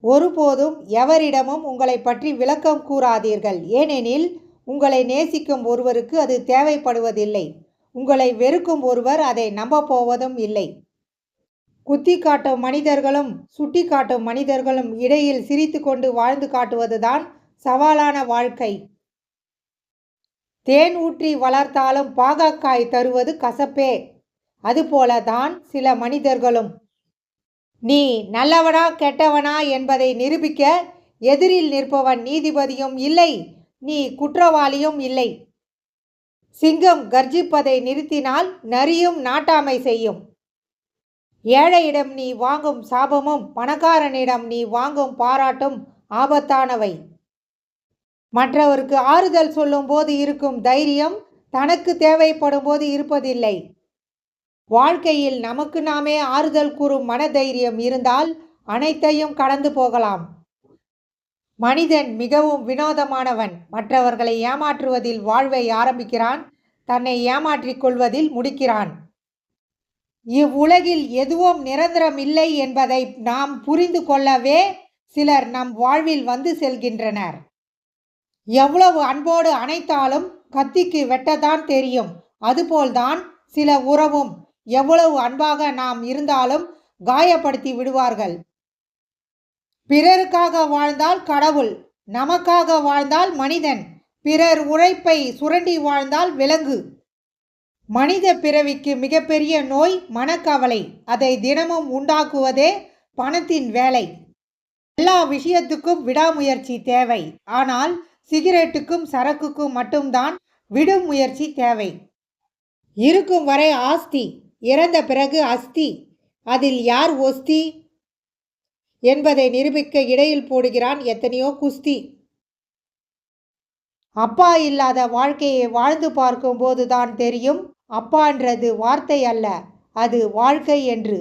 ஒருபோதும் எவரிடமும் உங்களை பற்றி விளக்கம் கூறாதீர்கள். ஏனெனில் உங்களை நேசிக்கும் ஒருவருக்கு அது தேவைப்படுவதில்லை. உங்களை வெறுக்கும் ஒருவர் அதை நம்பப் போவதும் இல்லை. குத்தி காட்டும் மனிதர்களும் சுட்டி காட்டும் மனிதர்களும் இடையில் சிரித்து கொண்டு வாழ்ந்து காட்டுவதுதான் சவாலான வாழ்க்கை. தேன் ஊற்றி வளர்த்தாலும் பாகக்காய் தருவது கசப்பே. அதுபோல தான் சில மனிதர்களும். நீ நல்லவனா கெட்டவனா என்பதை நிரூபிக்க எதிரில் நிற்பவன் நீதிபதியும் இல்லை, நீ குற்றவாளியும் இல்லை. சிங்கம் கர்ஜிப்பதை நிறுத்தினால் நரியும் நாட்டாமை செய்யும். ஏழையிடம் நீ வாங்கும் சாபமும் பணக்காரனிடம் நீ வாங்கும் பாராட்டும் ஆபத்தானவை. மற்றவருக்கு ஆறுதல் சொல்லும் போது இருக்கும் தைரியம் தனக்கு தேவைப்படும் போது இருப்பதில்லை. வாழ்க்கையில் நமக்கு நாமே ஆறுதல் கூறும் மனதைரியம் இருந்தால் அனைத்தையும் கடந்து போகலாம். மனிதன் மிகவும் வினோதமானவன். மற்றவர்களை ஏமாற்றுவதில் வாழ்வை ஆரம்பிக்கிறான், தன்னை ஏமாற்றிக் கொள்வதில் முடிக்கிறான். இவ்வுலகில் எதுவும் நிரந்தரம் இல்லை என்பதை நாம் புரிந்து கொள்ளவே சிலர் நம் வாழ்வில் வந்து செல்கின்றனர். எவ்வளவு அன்போடு அணைத்தாலும் கத்திக்கு வெட்டத்தான் தெரியும். அதுபோல்தான் சில உறவும் எவ்வளவு அன்பாக நாம் இருந்தாலும் காயப்படுத்தி விடுவார்கள். பிறருக்காக வாழ்ந்தால் கடவுள், நமக்காக வாழ்ந்தால் மனிதன், பிறர் உழைப்பை சுரண்டி வாழ்ந்தால் விலங்கு. மனித பிறவிக்கு மிகப்பெரிய நோய் மனக்கவலை. அதை தினமும் உண்டாக்குவதே பணத்தின் வேலை. எல்லா விஷயத்துக்கும் விடாமுயற்சி தேவை. ஆனால் சிகரெட்டுக்கும் சரக்குக்கும் மட்டும்தான் விடுமுயற்சி தேவை. இருக்கும் வரை ஆஸ்தி, இறந்த பிறகு அஸ்தி. அதில் யார் ஒஸ்தி என்பதை நிரூபிக்க இடையில் போடுகிறான் எத்தனையோ குஸ்தி. அப்பா இல்லாத வாழ்க்கையை வாழ்ந்து பார்க்கும் போதுதான் தெரியும் அப்பான்றது வார்த்தை அல்ல, அது வாழ்க்கை என்று.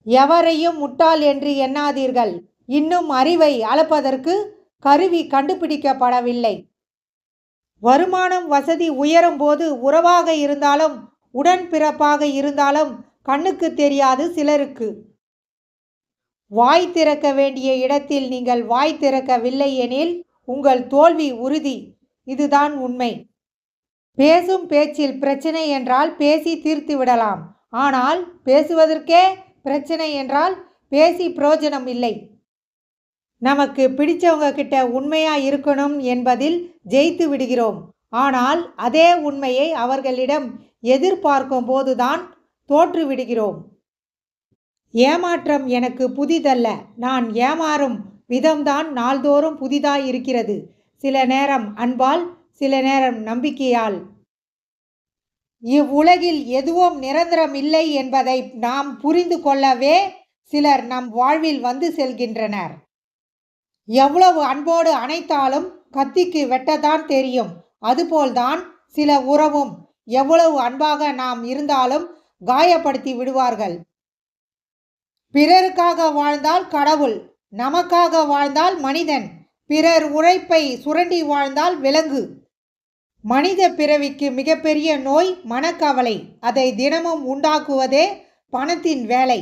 எவரையும் முட்டாள் என்று எண்ணாதீர்கள். இன்னும் அறிவை அளப்பதற்கு கருவி கண்டுபிடிக்கப்படவில்லை. வருமானம் வசதி உயரும் போது உறவாக இருந்தாலும் உடன்பிறப்பாக இருந்தாலும் கண்ணுக்கு தெரியாது சிலருக்கு. வாய் திறக்க வேண்டிய இடத்தில் நீங்கள் வாய் திறக்கவில்லை எனில் உங்கள் தோல்வி உறுதி. இதுதான் உண்மை. பேசும் பேச்சில் பிரச்சனை என்றால் பேசி தீர்த்து விடலாம். ஆனால் பேசுவதற்கே பிரச்சனை என்றால் பேசி பிரயோஜனம் இல்லை. நமக்கு பிடிச்சவங்க கிட்ட உண்மையா இருக்கணும் என்பதில் ஜெயித்து விடுகிறோம். ஆனால் அதே உண்மையை அவர்களிடம் எதிர்பார்க்கும் போதுதான் தோற்று விடுகிறோம். ஏமாற்றம் எனக்கு புதிதல்ல. நான் ஏமாறும் விதம்தான் நாள்தோறும் புதிதாய் இருக்கிறது. சில நேரம் அன்பால், சில நேரம் நம்பிக்கையால். இவ்வுலகில் எதுவும் நிரந்தரம் இல்லை என்பதை நாம் புரிந்து கொள்ளவே சிலர் நம் வாழ்வில் வந்து செல்கின்றனர். எவ்வளவு அன்போடு அணைத்தாலும் கத்திக்கு வெட்டத்தான் தெரியும். அதுபோல்தான் சில உறவும் எவ்வளவு அன்பாக நாம் இருந்தாலும் காயப்படுத்தி விடுவார்கள். பிறருக்காக வாழ்ந்தால் கடவுள், நமக்காக வாழ்ந்தால் மனிதன், பிறர் உழைப்பை சுரண்டி வாழ்ந்தால் விலங்கு. மனித பிறவிக்கு மிகப்பெரிய நோய் மனக்கவலை. அதை தினமும் உண்டாக்குவதே பணத்தின் வேலை.